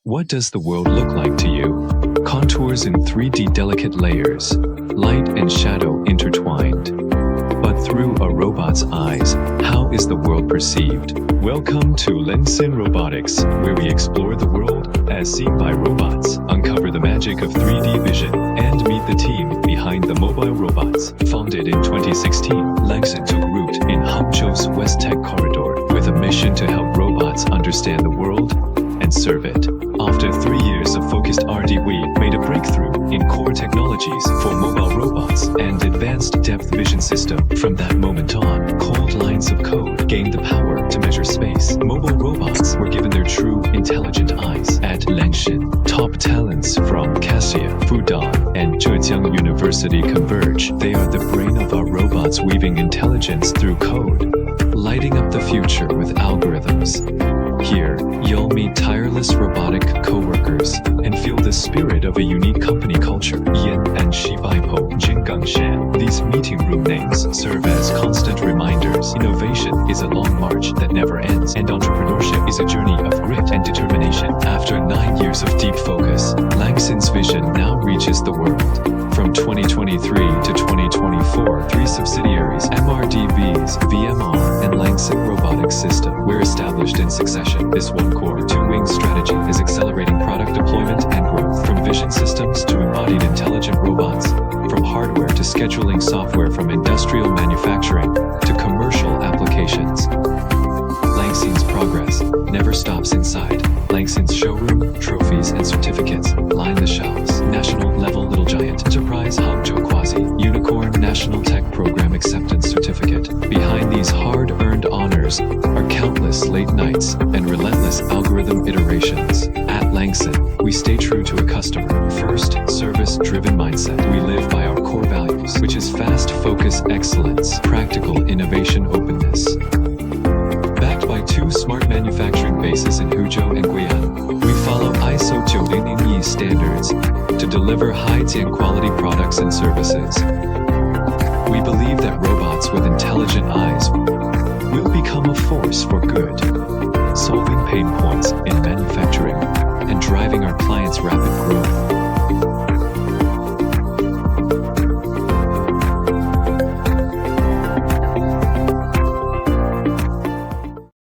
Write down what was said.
What does the world look like to you? Contours in 3D delicate layers, light and shadow intertwined. But through a robot's eyes, how is the world perceived? Welcome to Lanxin Robotics, where we explore the world as seen by robots, uncover the magic of 3D vision, and meet the team behind the mobile robots. Founded in 2016, Lanxin took root in Hangzhou's West Tech Corridor with a mission to help robots understand the world and serve it. After 3 years of focused R&D, we made a breakthrough in core technologies for mobile robots and advanced depth vision system. From that moment on, cold lines of code gained the power to measure space. Mobile robots were given their true intelligent eyes. At Lanxin, top talents from Cassia, Fudan, and Zhejiang University converge. They are the brain of our robots, weaving intelligence through code, lighting up the future with algorithms. Here, you'll meet tireless robotic co-workers and feel the spirit of a unique company culture. Yin and Shibaipo, Jingangshan. These meeting room names serve as constant reminders. Innovation is a long march that never ends, and entrepreneurship is a journey of grit and determination. After 9 years of deep focus, Lanxin's vision now reaches the world. From 2023 to 2024, 3 subsidiaries, MRDVs, VMR, and Lanxin Robotics System, were established in succession. This one core, two-wing strategy is accelerating product deployment and growth. From vision systems to embodied intelligent robots, from hardware to scheduling software, from industrial manufacturing to commercial applications. Lanxin's progress never stops inside. Lanxin's showroom, trophies, and certificates line the shelves. National level Little Giant Enterprise Hangzhou Quasi Unicorn National Tech Program Acceptance Certificate. Behind these hard-earned honors are countless late nights and relentless algorithm iterations. At Lanxin, we stay true to a customer-first, service-driven mindset. We live by our core values, which is fast focus excellence, practical innovation openness. Backed by 2 smart manufacturing bases in Huzhou and Guiyang, we follow ISO 9001 standards to deliver high-end quality products and services. We believe that robots with intelligent eyes will become a force for good, solving pain points in manufacturing and driving our clients' rapid growth.